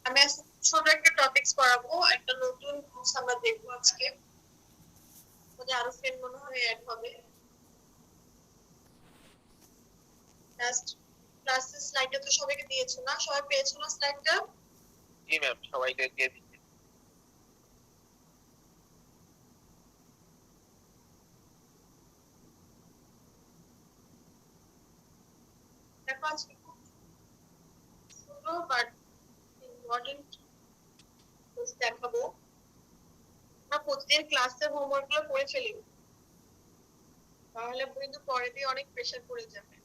আমি আজকে ছোট একটা টপিকস পড়াবো, একটা নতুন কোর্স আমরা দেখবো আজকে। ওদের আরো ফ্রেন্ড মনে হয় অ্যাড হবে। লাস্ট ক্লাসের স্লাইডটা তো সবাইকে দিয়েছো না? সবাই পেয়েছো না স্লাইডটা? জি ম্যাম, সবাইকে দিয়ে দিচ্ছি। দেখো আজকে খুব ছোট বাট ইম্পর্টেন্ট কোর্স দেখাবো। আমরা প্রতিদিন ক্লাসের হোমওয়ার্ক গুলো করে ফেলি, তাহলে কিন্তু পরে দিয়ে অনেক প্রেশার পড়ে যাবে।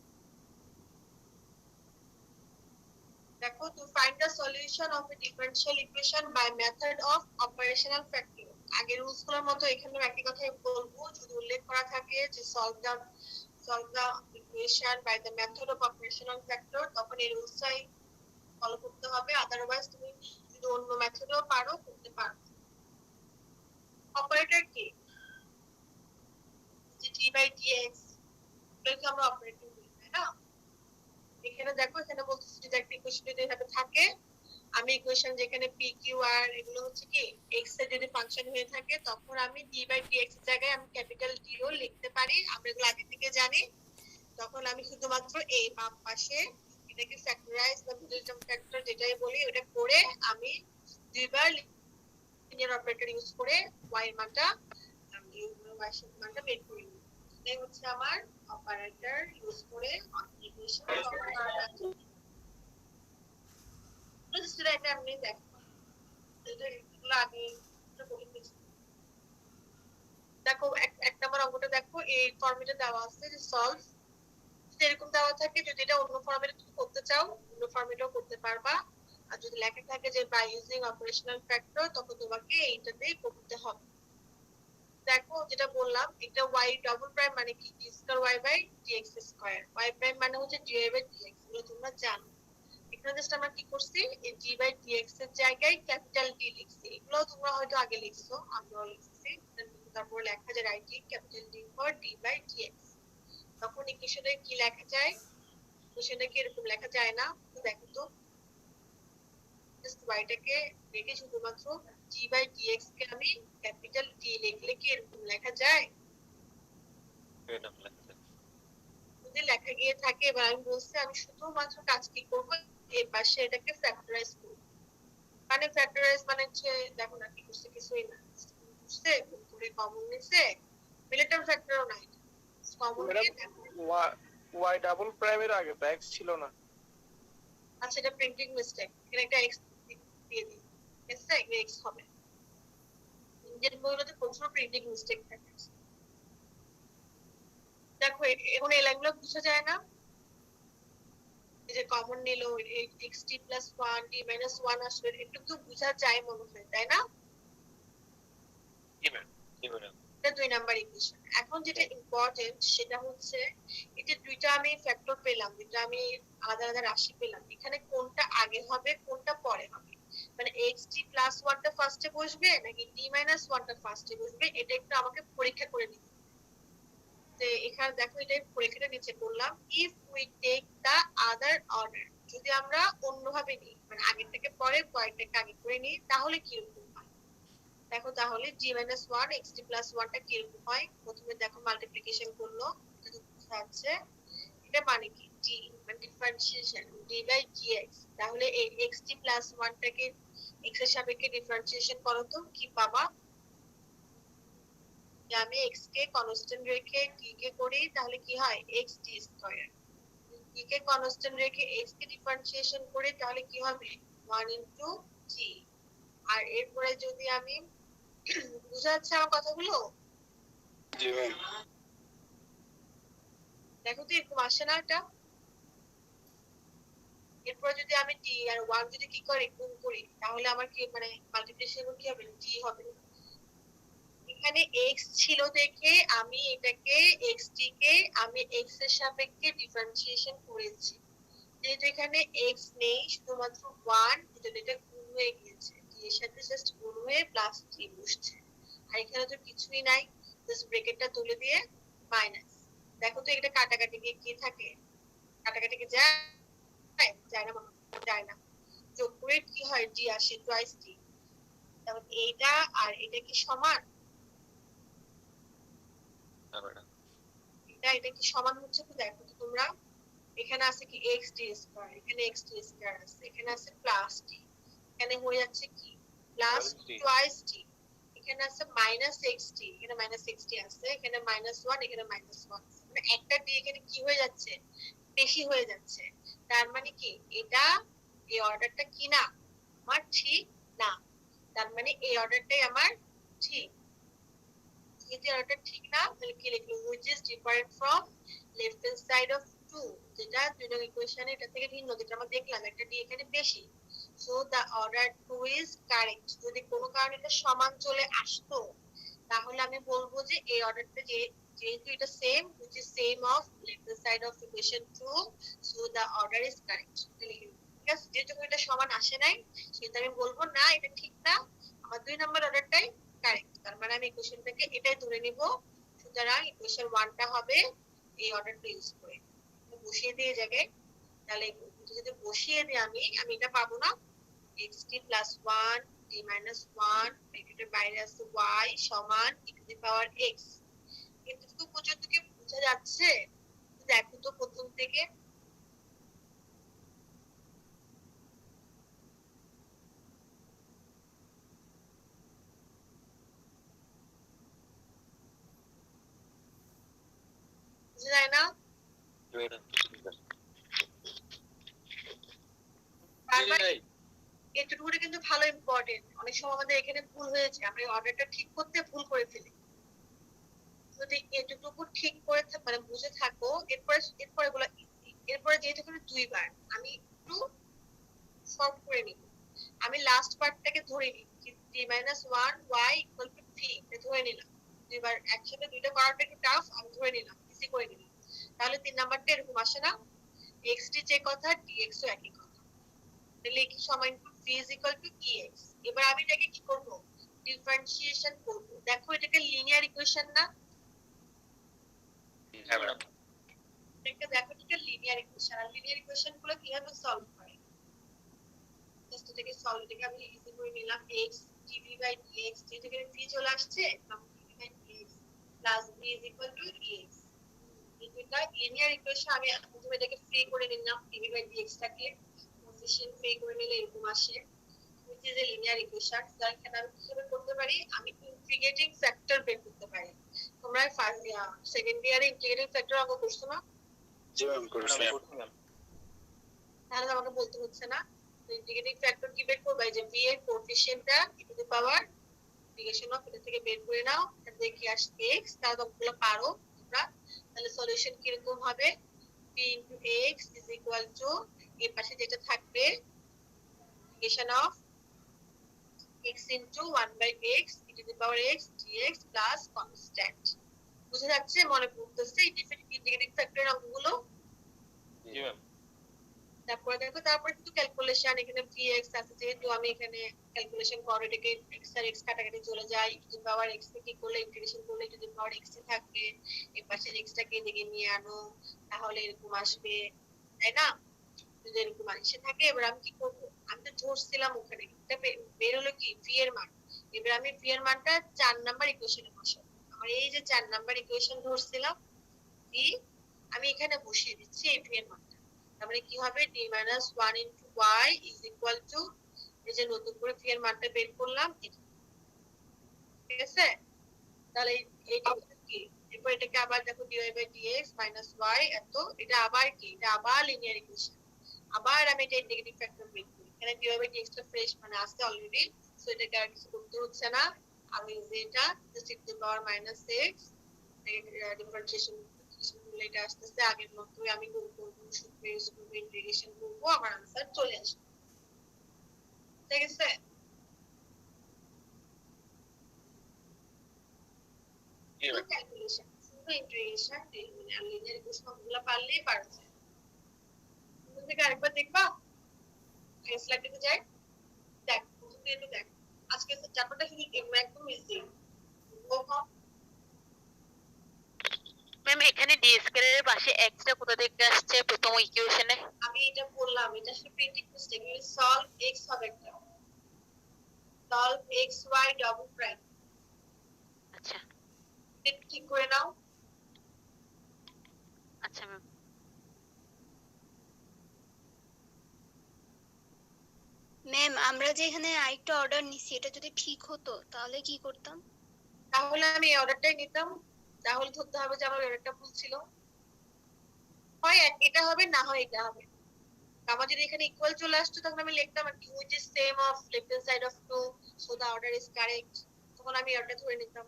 দেখো, to find the solution of a differential equation by method of operational factor. আগের রুলস গুলোর মতো এখানেও একই কথাই বলবো। যদি উল্লেখ করা থাকে যে solve the equation by the method of operational factor, তখন এই রুলসটাই ফলো করতে হবে। আদারওয়াইজ তুমি যদি অন্য মেথডও পারো করতে পারো। অপারেটর কি? যে d by dx এটাকে আমরা অপারেটর বলি, তাই না? এখানে দেখো, এখানে বলতেছি যদি একটা ইকুয়েশন যদি এভাবে থাকে, আমি ইকুয়েশন যেখানে পি কিউ আর এগুলো হচ্ছে কি এক্স এর যদি ফাংশন হয়ে থাকে, তখন আমি ডি বাই ডি এক্স এর জায়গায় আমি ক্যাপিটাল ডি ও লিখতে পারি। আমরা এগুলো আগে থেকে জানি। তখন আমি শুধুমাত্র এই বাম পাশে এটাকে ফ্যাক্টরাইজ বা মিডল ফ্যাক্টর যেটাই বলি ওটা করে আমি দুইবার লিনিয়ার অপারেটর ইউজ করে ওয়াই এর মানটা বের করে নিই। এটাই হচ্ছে আমার অপারেটর ইউজ করে ইকুয়েশন সলভ করা যায়। এটা এমনি দেখো, এগুলো আগে দেখো, এক নম্বর অঙ্কটা দেখো, এই ফর্মেটে দেওয়া আছে যে সলভ। এরকম দেওয়া থাকে, যদি এটা অন্য ফর্মেটে তুমি করতে চাও অন্য ফর্মেটেও করতে পারবা। আর যদি লেখা থাকে যে বাই ইউজিং অপারেশনাল ফ্যাক্টর, তখন তোমাকে এইটাতেই করতে হবে। দেখো যেটা বললাম, এটা y ডাবল প্রাইম মানে কি d square y by dx square, y prime মানে হচ্ছে dy বাই dx, এগুলো তোমরা জানো। এখানে জাস্ট আমরা কি করছি, এই d বাই dx এর জায়গায় ক্যাপিটাল D লিখছি। এগুলো তোমরা হয়তো আগে লিখছো, আমরাও লিখছি। তারপর লেখা যায় writing capital D for d by dx। তখন ইকুয়েশনে কি লেখা যায়? ইকুয়েশনে কি এরকম লেখা যায় না? দেখো তো, জাস্ট y-টাকে রেখে শুধুমাত্র d বাই dx কে আমি ক্যাপিটাল D লিখলে কি এরকম লেখা যায়? যদি লেখা গিয়ে থাকে, এবার আমি বলছি আমি শুধুমাত্র কাজ কি করবো, এই পাশে এটাকে ফ্যাক্টরাইজ করবো। মানে ফ্যাক্টরাইজ মানে হচ্ছে, দেখো না কি করছে, কিছুই না, বুঝছে করে কমন নিছে, মিলিটন ফ্যাক্টরও নাই, কমন নিয়ে দেখো। ওয়াই ডাবল প্রাইমের আগে তো এক্স ছিল না। আচ্ছা, এটা প্রিন্টিং মিস্টেক, এখানে একটা এক্স দিয়ে দিই, এক্সটা এক্স হবে। ইন্ডিয়ান বইগুলোতে প্রচুর প্রিন্টিং মিস্টেক থাকে। দেখো এখন এই লাইনগুলো বুঝা যায় না? এই যে কমন নিল X T plus one T minus one আসলে একটু তো বুঝা যায় মনে হয়, তাই না? এটা 2 নাম্বার ইকুয়েশন। এখন যেটা ইম্পর্টেন্ট সেটা হচ্ছে, এটা দুইটা আমি ফ্যাক্টর পেলাম, দুইটা আমি আলাদা আলাদা রাশি পেলাম, এখানে কোনটা আগে হবে কোনটা পরে হবে, মানে এক্স টি প্লাস ওয়ানটা ফার্স্টে বসবে নাকি টি মাইনাস ওয়ানটা ফার্স্টে বসবে, এটা একটু আমাকে পরীক্ষা করে নিতে। এখানে দেখো, এটা পরীক্ষাটা নিচে করলাম, if we take the other order, যদি আমরা অন্যভাবে নিই, মানে আগের থেকে পরে পরেরটাকে আগে করে নিই, তাহলে কিরকম হয়? দেখো তাহলে g minus 1 xt plus 1 টা কিরকম হয়? প্রথমে দেখো মাল্টিপ্লিকেশন করলো, এটা তো বোঝা যাচ্ছে। এটা মানে কি d মানে ডিফারেন্সিয়েশন d বাই dx। তাহলে এই xt plus 1 টাকে x এর সাপেক্ষে ডিফারেন্সিয়েশন করো তো কি পাবা? আমি x কে কনস্ট্যান্ট রেখে t কে করি, তাহলে কি হয় x t স্কয়ার। t কে কনস্ট্যান্ট রেখে x কে ডিফারেন্সিয়েশন করি, তাহলে কি হবে 1 ইনটু t। আর এরপরে যদি আমি, বুঝা যাচ্ছে আমার কথাগুলো? দেখো তো এরকম আসে না এটা? এরপর যদি আমি টি আর ওয়ান যদি কি করে গুণ করি, তাহলে আমার কি মানে মাল্টিপ্লিকেশন কি হবে, টি হবে। এখানে এক্স ছিল দেখে আমি এটাকে এক্স টি কে আমি এক্স এর সাপেক্ষে ডিফারেন্সিয়েশন করেছি। যেহেতু এখানে এক্স নেই, শুধুমাত্র ওয়ান, এটা গুণ হয়ে গিয়েছে, টি এর সাথে জাস্ট গুণ হয়ে প্লাস টি বসছে। আর এখানে তো কিছুই নাই, জাস্ট ব্র্যাকেটটা তুলে দিয়ে মাইনাস। দেখো তো এটা কাটাকাটি গিয়ে কি থাকে, কাটাকাটি কি যায়? যায় না, যায় না। যোগ করে কি হয় ডি আসে টুয়াইস ডি, তাহলে এইটা আর এটা কি সমান? এটা কি সমান হচ্ছে তো দেখো তো তোমরা, এখানে আছে কি এক্স ডি স্কয়ার, এখানে এক্স ডি স্কয়ার আছে, এখানে আছে প্লাস ডি, এখানে হয়ে যাচ্ছে কি প্লাস টুয়াইস ডি, এখানে আছে মাইনাস এক্স ডি, এখানে মাইনাস এক্স ডি আছে, এখানে মাইনাস ওয়ান, এখানে মাইনাস ওয়ান, মানে একটা ডি এখানে কি হয়ে যাচ্ছে বেশি হয়ে যাচ্ছে। তার মানে কি এটা এই অর্ডারটা কি না আমার ঠিক না, তার মানে এই অর্ডারটাই আমার ঠিক। যদি অর্ডারটা ঠিক না তাহলে কি লিখবো, which is different from left hand side of 2, যেটা দুই নং ইকুয়েশনে এটা থেকে ভিন্ন, যেটা আমরা দেখলাম একটা ডি এখানে বেশি। So the order 2 is correct. যদি কোনো কারণে এটা সমান চলে আসতো তাহলে আমি বলবো যে এই অর্ডারটা যেহেতু এটা same, which is same of left hand side of equation 2, so the order is correct। ঠিক আছে, যেহেতু এটা সমান আসে নাই সেটা আমি বলবো না এটা ঠিক না, আমার 2 নম্বর অর্ডারটাই কারেক্ট, তার মানে আমি ইকুয়েশনটাকে এটাই ধরে নিব। সুতরাং ইকুয়েশন 1টা হবে এই অর্ডারটা ইউজ করে বসিয়ে দিয়ে জায়গায়। তাহলে যদি বসিয়ে দিই আমি এটা পাবো না, xt plus 1 d minus 1 ব্র্যাকেটের বাইরে আছে y সমান e to the power x। এতটুকু পর্যন্ত কি বোঝা যাচ্ছে? দেখো তো প্রথম থেকে বোঝা যায় না? এতটুকুটা কিন্তু ভালো ইম্পর্টেন্ট, অনেক সময় আমাদের এখানে ভুল হয়েছে, আমরা অর্ডারটা ঠিক করতে ভুল করে ফেলি। যদি এতটুকু ঠিক করে মানে বুঝে থাকো, এরপরে এগুলো ইজি। এরপরে যেহেতু এখানে দুইবার আমি একটু সলভ করে নিব, আমি লাস্ট পার্টটাকে ধরে নিই d minus 1 y equal to 3 এটা ধরে নিলাম। দুইবার একসাথে দুইটা করাটা একটু টাফ, আমি ধরে নিলাম, ইজি করে নিলাম। তাহলে 3 নাম্বারটা এরকম আসে না, x d যে কথা dx ও একই কথা, তাহলে কি সমান v is equal to ex। এবার আমি এটাকে কি করব, ডিফারেন্সিয়েশন করব। দেখো এটাকে লিনিয়ার ইকুয়েশন না, এটা দেখো এটা লিনিয়ার ইকুয়েশন, আর লিনিয়ার ইকুয়েশন গুলো কিভাবে সলভ করে জাস্ট এটাকে সলভ, এটাকে আমি ইজি করে নিলাম x dv by dx, যেটাকে v চলে আসছে তখন dv by dx plus v is equal to ex। এটা লিনিয়ার ইকুয়েশন, আমি প্রথমে এটাকে ফ্রি করে নিলাম, dv by dx টাকে কোএফিশিয়েন্ট ফ্রি করে নিলে এরকম আসে, which is a linear equation। তাহলে এখানে আমি কিভাবে করতে পারি, আমি ইন্টিগ্রেটিং ফ্যাক্টর বের করতে পারি। তোমরা সেকেন্ড ইয়ারে ইন্টিগ্রেটিং ফ্যাক্টর অঙ্ক করছো না? জি ম্যাম করছি। তাহলে আমাকে বলতে হচ্ছে না, ইন্টিগ্রেটিং ফ্যাক্টর কি বের করবে, যে v এর কোএফিশিয়েন্টটা e to the power integration of এটা থেকে বের করে নাও, এটা থেকে কি আসবে x, তাহলে তোমরা পারো তোমরা। তাহলে সলিউশন কি রকম হবে, v into x is equal to এর পাশে যেটা থাকবে integration of x into 1 by x e to the power x dx plus constant। বুঝা যাচ্ছে? মনে পড়তেছে ইন্টিগ্রেটিং ফ্যাক্টর অঙ্কগুলো? জি ম্যাম। তারপরে দেখো, তারপরে কিন্তু ক্যালকুলেশন, এখানে vx আছে যেহেতু আমি এখানে ক্যালকুলেশন করে এটাকে x আর x কাটাকাটি চলে যায়, e to the power x কে কি করলে ইন্টিগ্রেশন করলে e to the power x এ থাকবে, এর পাশে x টাকে এদিকে নিয়ে আনো তাহলে এরকম আসবে, তাই না? যদি এরকম আসে থাকে, এবার আমি কি করবো, আমি তো ধরছিলাম ওখানে এটা বের হলো কি v এর মান, এবার আমি v এর মানটা 4 নাম্বার ইকুয়েশনে বসাবো। আমার এই যে 4 নাম্বার ইকুয়েশন ধরছিলাম v, আমি এখানে বসিয়ে দিচ্ছি এই v এর মানটা। তারপরে কি হবে, d minus 1 into y is equal to এই যে নতুন করে v এর মানটা বের করলাম, ঠিক আছে? তাহলে এইটা কি, এরপর এটাকে আবার দেখো dy by dx minus y এত, এটা আবার কি, এটা আবার লিনিয়ার ইকুয়েশন, আবার আমি এটা ইন্টিগ্রেটিং ফ্যাক্টর বের করি, এখানে dy by dx টা ফ্রেশ মানে আছে অলরেডি, সো এটাকে আর কিছু করতে হচ্ছে না। আমি যে এটা just e to the power minus x differentiation করলে এটা আসতেছে আগের মতই, আমি গুণ করবো, সূত্র ইউজ করবো, ইন্টিগ্রেশন করবো, আমার আনসার চলে আসবে, ঠিক আছে? ক্যালকুলেশন শুধু ইন্টিগ্রেশন, লিনিয়ার ইকুয়েশন গুলো পারলেই পারছে। তুমি থেকে আরেকবার দেখবা, স্লাইডে যাই, দেখ প্রথম দিয়ে দেখ, আজকে চ্যাপ্টারটা শুধু একদম ইজি। ম্যাম এখানে ডি স্কয়ারের এর পাশে x টা কোথা থেকে আসছে প্রথম ইকুয়েশনে? আমি এটা বললাম, এটা আসলে প্রিন্টিং মিস্টেক, সলভ x হবে একটা সলভ xy ডাবল প্রাইম আচ্ছা ঠিক করে নাও। আচ্ছা ম্যাম। ম্যাম আমরা যে এখানে আরেকটা অর্ডার নিছি এটা যদি ঠিক হতো তাহলে কি করতাম? তাহলে আমি এই অর্ডারটাই নিতাম, তাহলে ধরতে হবে যে আমার অর্ডারটা ভুল ছিল। হয় এটা হবে, না হয় এটা হবে। আমার যদি এখানে ইকুয়াল চলে আসতো তখন আমি লিখতাম আর কি which is same of left hand side of 2 so the order is correct, তখন আমি অর্ডার ধরে নিতাম।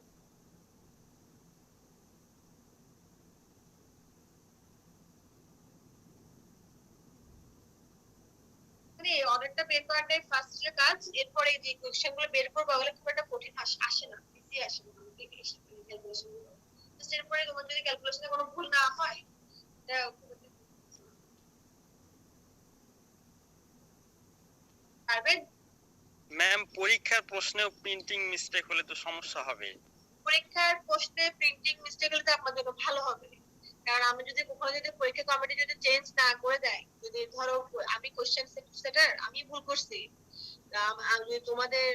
মানে এই অর্ডারটা বের করাটাই ফার্স্ট এর কাজ, এরপরে যে কোশ্চেন গুলো বের করবো ওগুলো খুব একটা কঠিন আসে না, ইজি আসে না ক্যালকুলেশন গুলো। জাস্ট এরপরে তোমার যদি ক্যালকুলেশনে কোনো ভুল না হয় এটা পারবেন। ম্যাম পরীক্ষার প্রশ্নেও প্রিন্টিং মিস্টেক হলে তো সমস্যা হবে। পরীক্ষার প্রশ্নে প্রিন্টিং মিস্টেক হলে তো আপনার জন্য ভালো হবে, কারণ আমি যদি কখনো যদি পরীক্ষা কমিটি যদি চেঞ্জ না করে দেয়, যদি ধরো আমি কোশ্চেন সেটার আমি ভুল করছি, আমি যদি তোমাদের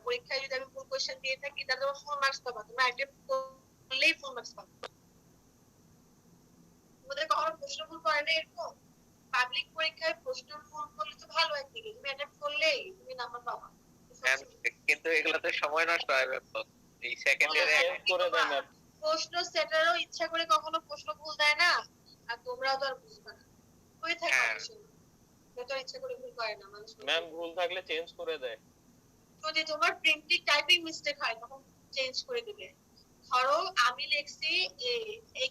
পরীক্ষায় যদি আমি ভুল কোশ্চেন দিয়ে থাকি তাহলে তোমার ফুল মার্কস পাবা, তোমরা অ্যাটেম্প্ট করলেই ফুল মার্কস পাবা। তোমাদের কখনো প্রশ্ন ভুল করে না এরকম? পাবলিক পরীক্ষায় প্রশ্ন ভুল করলে তো ভালো একদিকে, তুমি অ্যাটেম্প্ট করলেই তুমি নাম্বার পাবা। কিন্তু এগুলাতে সময় নষ্ট হয় তো এই সেকেন্ডের করে দেয় ম্যাম। প্রশ্ন সেটারও ইচ্ছা করে কখনো প্রশ্ন ভুল দেয় না, আর তোমরাও তো আর বুঝবে না, হয়ে থাকে হ্যাঁ। অনেক সময়। সেটা ইচ্ছা করে ভুল করে না মানুষ। ম্যাম ভুল থাকলে চেঞ্জ করে দেয়। যদি তোমার প্রিন্টিং টাইপিং মিস্টেক হয় তখন চেঞ্জ করে দিবে। ধরো আমি লিখছি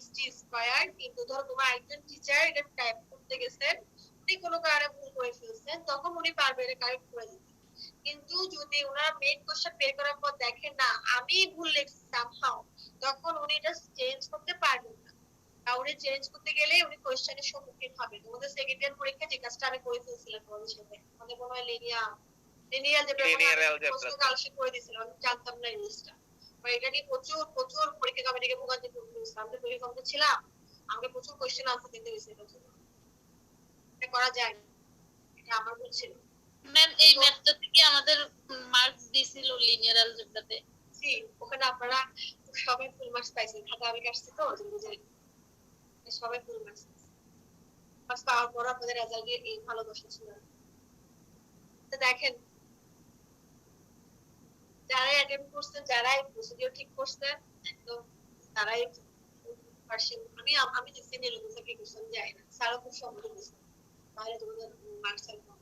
xt স্কয়ার, কিন্তু ধরো তোমার একজন টিচার এটা টাইপ করতে গেছেন, উনি কোনো কারণে ভুল করে ফেলছেন, তখন উনি পারবে এটা কারেক্ট করে দিতে। কিন্তু যদি ওনার মেইন কোশ্চেন বের করার পর দেখেন না আমি ভুল লিখছি সামহাউ, তখন উনি এটা চেঞ্জ করতে পারবেন না। উনি চেঞ্জ করতে গেলে উনি কোশ্চেনের সম্মুখীন হবে। তোমাদের সেকেন্ড ইয়ার পরীক্ষা যে কাজটা আমি করে ফেলছিলাম তোমাদের সাথে, আমাদের মনে হয় লিনিয়ার যে প্রশ্ন কালেকশন করে দিয়েছিলাম, আমি জানতাম না ইংলিশটা। এটা নিয়ে প্রচুর প্রচুর পরীক্ষা কমিটিকে ভোগান্তি করতেছিলাম, আমি পরীক্ষা কমিটি ছিলাম, আমাকে প্রচুর কোশ্চেন আনসার দিতে হয়েছে। এটা করা যায় না, এটা আমার ভুল ছিল। ম্যাম এই ম্যাথটা থেকে আমাদের মার্কস দিছিল লিনিয়ার অ্যালজেব্রাতে। জি, ওখানে আপনারা সবাই ফুল মার্কস পাইছেন, খাতা আমি কাটছি তো বুঝে সবাই ফুল মার্কস মার্কস পাওয়ার পর আপনাদের রেজাল্টে এই ভালো দশা ছিল। তো দেখেন যারাই অ্যাটেম্প করছেন, যারাই প্রসিডিউর ঠিক করছেন, একদম তারাই পার্সেন্ট। আমি যে সিনিয়র অফিসারকে কোশ্চেন যাই না, স্যারও খুব সহজে বুঝছেন, তাহলে তোমাদের মার্কস আর কম।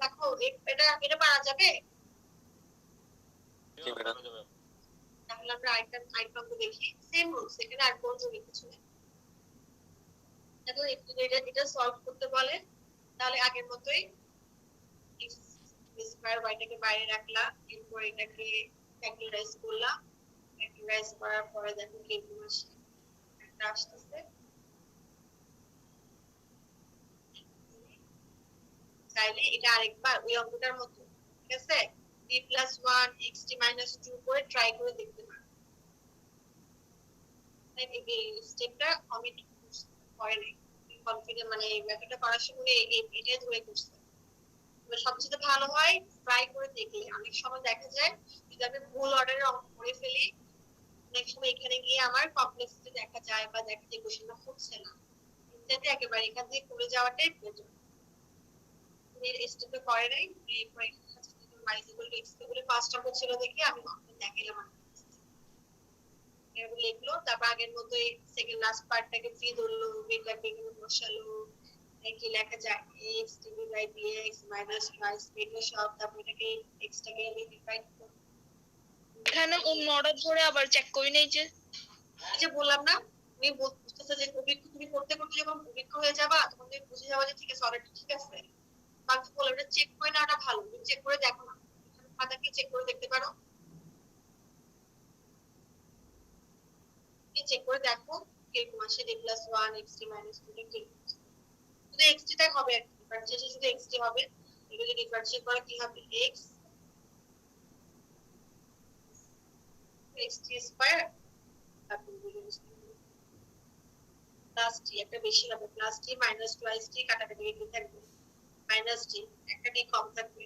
দেখো এটা এটা পারা যাবে। তাহলে আমরা আরেকটা অঙ্ক দেখি, সেম রুলস, এখানে আর কোনো জমি কিছু নেই। দেখো এটা সলভ করতে বলে, তাহলে আগের মতোই স্কয়ার ওয়াইটাকে বাইরে রাখলাম, এরপর এটাকে ফ্যাক্টরাইজ করলাম, ফ্যাক্টরাইজ করার পরে দেখো কি আসে, একটা আসতেছে। তাইলে এটা আরেকবার ওই অঙ্কটার মতো, ঠিক আছে, b + 1 xt - 2 করে ট্রাই করে দেখতে পারো। এই স্টেপটা কমিট করে নাই, কনফিডেন্ট মানে এই মেথডটা করার সময় এটাই ধরে করছে। সবচেয়ে ভালো হয় ট্রাই করে দেখলে। অনেক সময় দেখা যায় যদি আমি ভুল অর্ডারে অঙ্ক করে ফেলি, অনেক সময় এখানে গিয়ে আমার কমপ্লেক্সিটি দেখা যায় বা দেখা যায় কোশ্চেনটা হচ্ছে না, যাতে একেবারে এখান থেকে করে যাওয়াটাই প্রয়োজন। এই স্টেপে করে নাই, এরপরে y = x বলে 5টা ছিল দেখে আমি দেখাইলাম এরকম লিখলো, তারপর আগের মতোই সেকেন্ড লাস্ট পার্টটাকে ফ্রি ধরলো, এটাকে বসালো, কি লেখা যায় x dx minus twice এটা সব, তারপর এটাকে x টাকে আমি ডিভাইড করব। এখানে অন্য অর্ডার ধরে আবার চেক করি নাই যে এই যে বললাম না, তুমি বুঝতেছো যে তুমি করতে করতে যখন অভিজ্ঞ হয়ে যাবা তখন তুমি বুঝে যাবা যে ঠিক আছে অর্ডারটা ঠিক আছে। বাকি বলে এটা চেক করে না, ওটা ভালো, তুমি চেক করে দেখো না, খাতাকে চেক করে দেখতে পারো, চেক করে দেখো কিরকম আসে d + 1 xt - 2 টা কি শুধু xt টাই হবে, ডিফারেন্সিয়েশন শুধু xt হবে। এগুলো ডিফারেন্সিয়েট করা কি হবে, x xt স্কয়ার তারপর প্লাস t, একটা বেশি হবে প্লাস t - 2t কাটাকাটি থাকবে মাইনাস t একটা ডি কম থাকবে।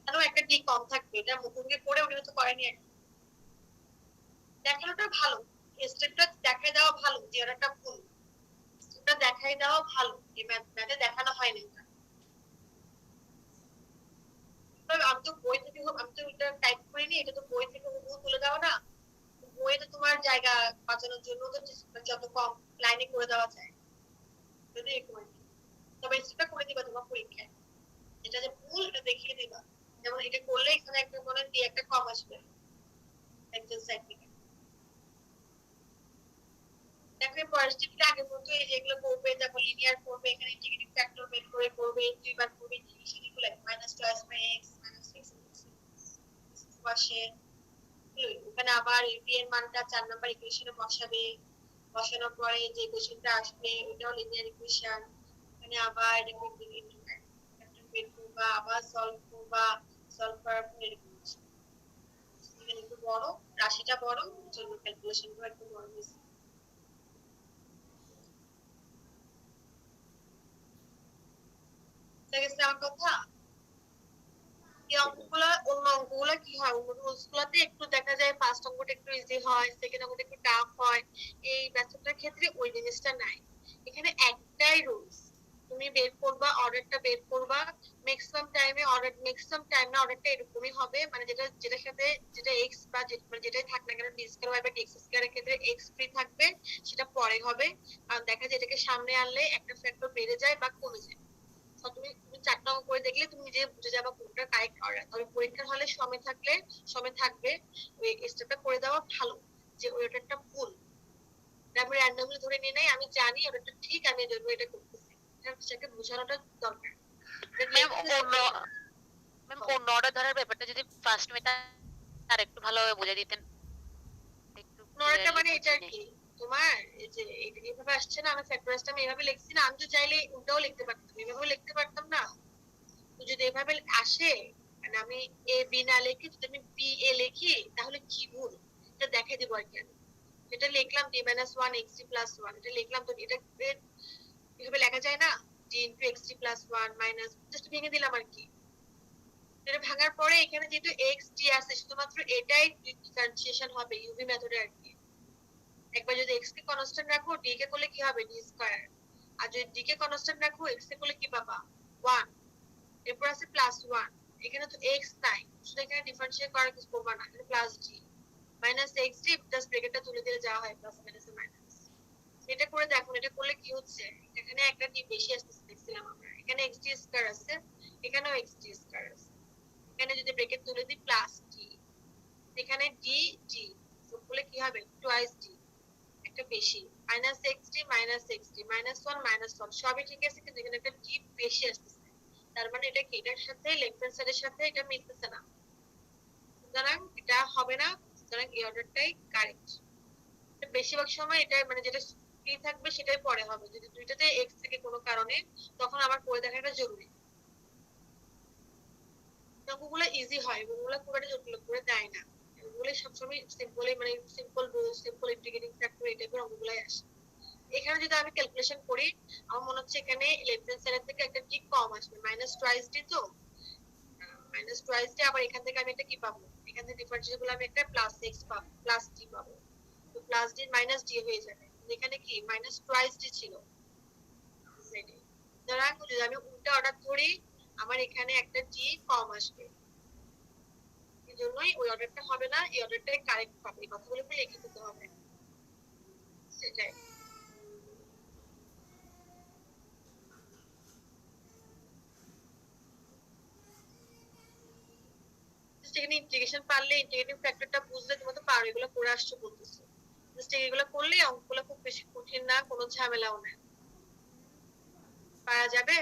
আরো একটা ডি কম থাকবে, এটা মুখে করে উনি হয়তো করেনি আর কি। দেখানোটা ভালো, স্টেপটা দেখাই দেওয়া ভালো যে ওর একটা ভুল, স্টেপটা দেখাই দেওয়া ভালো, এই ম্যাথে দেখানো হয়নি এটা। আমি তো বই থেকে আমি তো এটা টাইপ করিনি, এটা তো বই থেকে হুবহু তুলে দেওয়া না। বইতে তোমার জায়গা বাঁচানোর জন্য তো যত কম লাইনে করে দেওয়া যায় যদি করে দিই। তবে সেটা করে দিবা তোমার পরীক্ষায়, এটা যে ভুল এটা দেখিয়ে দিবা। যেমন এটা করলে এখানে একটা মনে দিয়ে একটা কম আসবে একজন সাইড থেকে। দেখো পরিস্থিতিটা আগে মতো এই যেগুলো করবে, তারপর লিনিয়ার করবে, এখানে ইন্টিগ্রেটিং ফ্যাক্টর বের করে করবে, দুইবার করবে, সেগুলো minus two S by X minus X পাশে ওখানে আবার এপি এর মানটা 4 নাম্বার ইকুয়েশনে বসাবে, বসানোর পরে যে ইকুয়েশনটা আসবে ওটাও লিনিয়ার ইকুয়েশন, এখানে আবার ইন্টিগ্রেটিং ফ্যাক্টর বের করবা, আবার সলভ করবা, সলভ করার পরে এখানে একটু বড় রাশিটা বড়, জন্য ক্যালকুলেশনটা একটু বড় হয়েছে। আমার কথা এই অঙ্কগুলো, অন্য অঙ্কগুলো কি হয়, অন্য রুলসগুলোতে একটু দেখা যায় ফার্স্ট অঙ্কটা একটু ইজি হয়, সেকেন্ড অঙ্কটা একটু টাফ হয়, এই মেথডটার ক্ষেত্রে ওই জিনিসটা নাই। এখানে একটাই রুলস, তুমি বের করবা, অর্ডারটা বের করবা, ম্যাক্সিমাম টাইমে অর্ডার, ম্যাক্সিমাম টাইম না অর্ডারটা এরকমই হবে, মানে যেটার সাথে যেটা এক্স বা যেটাই থাক না কেন, ডি স্কয়ার বা এক্স স্কয়ারের ক্ষেত্রে এক্স ফ্রি থাকবে, সেটা পরে হবে। আর দেখা যায় এটাকে সামনে আনলে একটা ফ্যাক্টর বেড়ে যায় বা কমে যায়। তুমি 4টা অঙ্ক করে দেখলে তুমি নিজে বুঝে যাবা কোনটা কারেক্ট অর্ডার। তবে পরীক্ষার হলে সময় থাকবে, ওই স্টেপটা করে দেওয়া ভালো যে ওই অর্ডারটা ভুল। আমি র্যান্ডমলি ধরে নিয়ে নাই, আমি জানি অর্ডারটা ঠিক, আমি এই জন্য এটা করতেছি, সেটাকে বোঝানোটা দরকার। ম্যাম অন্য অর্ডার ধরার ব্যাপারটা যদি ফার্স্ট মেটা আর একটু ভালোভাবে বুঝে দিতেন একটু নড়াটা মানে এটা কি তোমার এই যে এইভাবে আসছে না, আমি ফ্যাক্টরাইজটা আমি এভাবে লিখছি না, আমি তো চাইলে উল্টাও লিখতে পারতাম, এভাবে লিখতে পারতাম না। তো যদি এভাবে আসে, মানে আমি এ বি না লিখে যদি আমি বি এ লিখি তাহলে কি ভুল এটা দেখাই দেবো আর কি। আমি এটা লিখলাম d - 1 xt + 1, এটা লিখলাম, তো এটা এভাবে লেখা যায় না, d * xt + 1 মাইনাস, জাস্ট ভেঙে দিলাম আর কি। এটা ভাঙার পরে এখানে যেহেতু x d আছে, শুধুমাত্র এটাই ডিফারেন্সিয়েশন হবে ইউভি মেথডে আর কি। একবার যদি x কে কনস্ট্যান্ট রাখো, d কে করলে কি হবে, d স্কয়ার। আর যদি d কে কনস্ট্যান্ট রাখো, x কে করলে কি পাবা, 1। এরপর আছে +1, এখানে তো x নাই, শুধু এখানে ডিফারেন্সিয়েট করার কিছু করবা না, এটা plus d minus xd, just ব্র্যাকেটটা তুলে দিলে যাওয়া হয় প্লাস মাইনাস মাইনাস। এটা করে দেখো, এটা করলে কি হচ্ছে, এখানে একটা d বেশি আসছে দেখছিলাম আমরা, এখানে xd স্কয়ার আছে, এখানেও xd স্কয়ার আছে, এখানে যদি ব্র্যাকেট তুলে দিই প্লাস d, এখানে d d যোগ করলে কি হবে, টুয়াইস d, একটা বেশি, মাইনাস xd -1 -1 সবই ঠিক আছে, কিন্তু এখানে একটা d বেশি আসছে, তার মানে এটা কি, এটার সাথে লেফট হ্যান্ড সাইডের সাথে এটা মিলতেছে না, সুতরাং এটা হবে না, সুতরাং এই অর্ডারটাই কারেক্ট। বেশিরভাগ সময় এটা মানে যেটা ফ্রি থাকবে সেটাই পরে হবে, যদি দুইটাতে এক্স থেকে কোনো কারণে, তখন আবার করে দেখাটা জরুরি। অঙ্কগুলো ইজি হয়, ওগুলো খুব একটা জটিল করে দেয় না, ওগুলো সবসময় সিম্পলি, মানে simple rule, simple integrating factor, এই টাইপের অঙ্কগুলাই আসে। এখানে যদি আমি ক্যালকুলেশন করি, আমার মনে হচ্ছে এখানে লেফট হ্যান্ড সাইড থেকে একটা ঠিক কম আসবে, মাইনাস টুয়াইস ডি, তো মাইনাস টুয়াইস ডি, আবার এখান থেকে আমি একটা কি পাবো, এখান থেকে ডিফারেন্সিয়েট করলে আমি একটা প্লাস এক্স পাবো, প্লাস ডি পাবো, তো প্লাস ডি মাইনাস ডি হয়ে যাবে, এখানে কি মাইনাস টুয়াইস ডি ছিল। সুতরাং যদি আমি উল্টা অর্ডার ধরি, আমার এখানে একটা ডি কম আসবে, এই জন্যই ওই অর্ডারটা হবে না, এই অর্ডারটাই কারেক্ট পাবে, এই কথাগুলো লিখে দিতে হবে, সেটাই। এখানে ইন্টিগ্রেশন পারলে, ইন্টিগ্রেটিং ফ্যাক্টরটা বুঝলে তুমি তো পারো, এগুলো করে আসছো বলতেছো, জাস্ট এগুলো করলে অঙ্কগুলো খুব বেশি কঠিন না, কোনো ঝামেলাও না, পারা যাবে।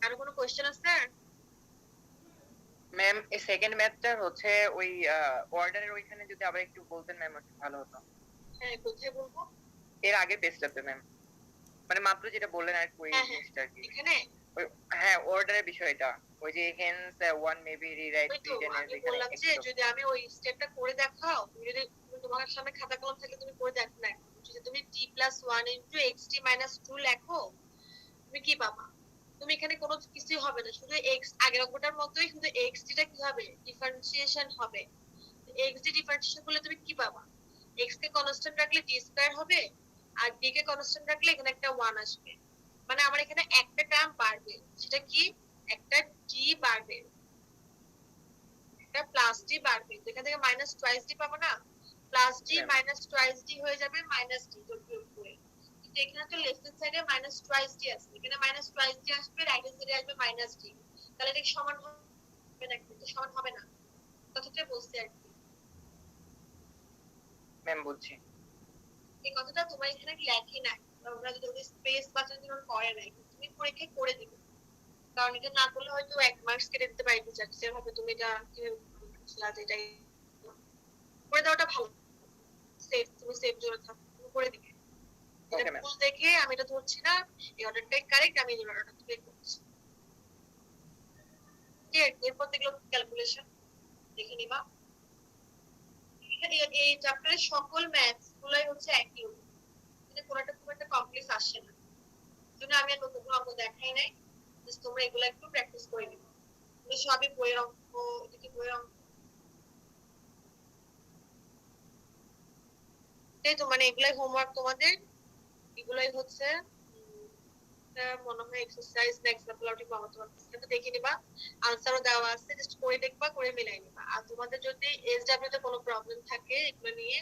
আরো কোনো কোশ্চেন আছে? ম্যাম এই সেকেন্ড ম্যাথটা হচ্ছে ওই অর্ডারের ওইখানে যদি আবার একটু বলতেন ম্যাম একটু ভালো হতো। হ্যাঁ, কোথায় বলবো? এর আগে পেজটাতে ম্যাম, মানে মাত্র যেটা বললেন আর কি, ওই জিনিসটা আর কি, এখানে হ্যাঁ অর্ডারের বিষয়টা, ওই যে হেন্স ওয়ান মেবি রিরাইট ওই তো আমি বললাম যে যদি আমি ওই স্টেপটা করে দেখাও, তুমি যদি তোমাকে তোমার সামনে খাতা কলম থাকলে তুমি করে দেখো না। যদি তুমি t+1 * xt - 2 লেখো তুমি কি পাবা? তুমি এখানে কোনো কিছুই হবে না, শুধু x আগের অঙ্কটার মতোই, শুধু xt টা কি হবে, ডিফারেন্সিয়েশন হবে। xd ডিফারেন্সিয়েশন করলে তুমি কি পাবা? x কে কনস্ট্যান্ট রাখলে d স্কয়ার হবে, আর d কে কনস্ট্যান্ট রাখলে এখানে একটা 1 আসবে। মানে আমার এখানে একটা টার্ম বাড়বে, সেটা কি, একটা d বাড়বে, একটা প্লাস d বাড়বে। তো এখান থেকে মাইনাস টুয়াইস d পাবো না, plus d minus twice d হয়ে যাবে মাইনাস d যোগ করে। কিন্তু এখানে তো লেফট হ্যান্ড সাইডে মাইনাস টুয়াইস d আছে, এখানে মাইনাস টুয়াইস d আসবে, রাইট হ্যান্ড সাইডে আসবে মাইনাস d। তাহলে এটা কি সমান হবে না? কিন্তু সমান হবে না, কথাটা বলছি আর কি। ম্যাম বুঝছি। এই কথাটা তোমার এখানে লেখে নাই, আমরা যদি স্পেস বাঁচানোর জন্য করে নাই, তুমি পরীক্ষায় করে দিবে। কারণ এটা না করলে হয়তো 1 মার্কস কেটে দিতে পারি টিচার, ভাবে তুমি এটা কিভাবে বুঝলা যে এটাই করে দেওয়াটা ভালো। সেফ, তুমি সেফ জোনে থাকো, তুমি করে দিবে। ওকে এটা ম্যাম। ভুল দেখে আমি এটা ধরছি না, এই অর্ডারটাই কারেক্ট, আমি এই অর্ডারটা বের করছি। এরপর দেখলো ক্যালকুলেশন দেখে নিবা। এই চ্যাপ্টারের সকল ম্যাথস গুলাই হচ্ছে একই রকম, মানে কোনোটা খুব একটা কমপ্লেক্স আসে না। জন্য আমি আর নতুন অঙ্ক দেখাই নাই, জাস্ট তোমরা এগুলো একটু প্র্যাকটিস করে নিবা। তুমি সবই বইয়ের অঙ্ক, এটা কি বইয়ের অঙ্ক? এই তো মানে এগুলাই হোমওয়ার্ক তোমাদের, এগুলাই হচ্ছে মনে হয় এক্সারসাইজ না এক্সাম্পল আউটিং বানাতে পারতেছি, কিন্তু দেখে নিবা, আনসারও দেওয়া আছে, জাস্ট করে দেখবা, করে মিলাই নিবা। আর তোমাদের যদি এসডব্লিউ তে কোনো প্রবলেম থাকে এগুলো নিয়ে,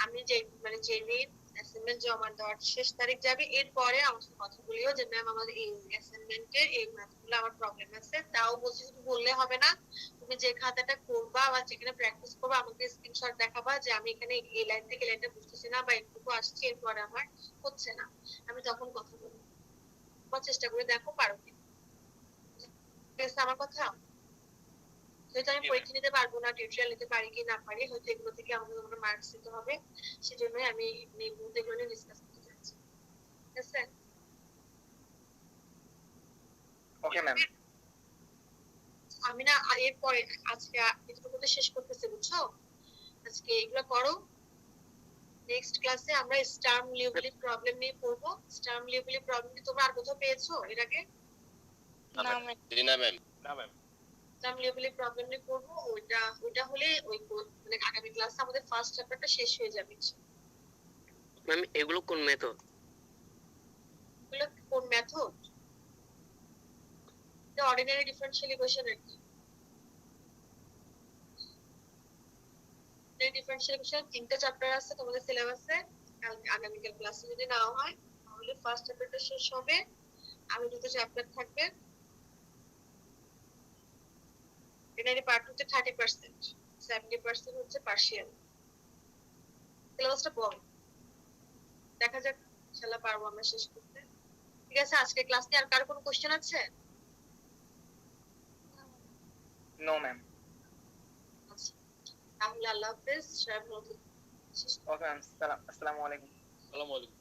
আমি যে মানে যেদিন অ্যাসাইনমেন্ট জমা দেওয়ার শেষ তারিখ যাবে এরপরে আমার সাথে কথা বলিও যে ম্যাম আমাদের এই অ্যাসাইনমেন্টের এই ম্যাথগুলো আমার প্রবলেম আছে। তাও বলছি শুধু বললে হবে না, তুমি যে খাতাটা করবা বা যেখানে প্র্যাকটিস করবা আমাকে স্ক্রিনশট দেখাবা যে আমি এখানে এই লাইন থেকে লাইনটা বুঝতেছি না বা একটুকু আসছে, এরপরে আমার হচ্ছে না, আমি তখন কথা বলবো। চেষ্টা করে দেখো পারো কি আমার কথা। হয়তো আমি পরীক্ষা নিতে পারবো না, টিউটোরিয়াল নিতে পারি কি না পারি, হয়তো এগুলো থেকে আমাদের মার্কস দিতে হবে, সেজন্যই আমি এই মুহূর্তে এগুলো নিয়ে ডিসকাস করতে চাচ্ছি। ঠিক আছে? Okay ma'am. আমি না এরপরে আজকে এটুকু শেষ করতেছি, বুঝছো? আজকে এগুলো করো, নেক্সট ক্লাসে আমরা স্টার্ম লিউবিলি প্রবলেম নিয়ে পড়বো। স্টার্ম লিউবিলি প্রবলেম কি তোমরা আর কোথাও পেয়েছো এর আগে? না ম্যাম। না ম্যাম। স্টার্ম লিউবিলি প্রবলেম নিয়ে পড়বো, ওইটা হলে ওই মানে আগামী ক্লাসে আমাদের ফার্স্ট চ্যাপ্টারটা শেষ হয়ে যাবে। ম্যাম এগুলো কোন মেথড? এগুলো কোন মেথড? এটা অর্ডিনারি ডিফারেনশিয়াল ইকুয়েশন আর কি। ডিফারেনশিয়াল ইকুয়েশন 3টা চ্যাপ্টার আছে তোমাদের সিলেবাসে, আগামীকাল ক্লাসে যদি নাও হয় তাহলে ফার্স্ট চ্যাপ্টারটা শেষ হবে, আমি 2টো চ্যাপ্টার থাকবে। অর্ডিনারি পার্ট হচ্ছে 30%, 70% হচ্ছে পার্শিয়াল। সিলেবাসটা বড়, দেখা যাক ইনশাআল্লাহ পারবো আমরা শেষ করতে। ঠিক আছে, আজকে ক্লাস নিয়ে আর কার কোনো কোশ্চেন আছে? No ma'am. তাহলে আল্লাহ হাফেজ, সবাই ভালো থাকবেন। ওকে ম্যাম, আসসালামু আলাইকুম। আসসালামু আলাইকুম।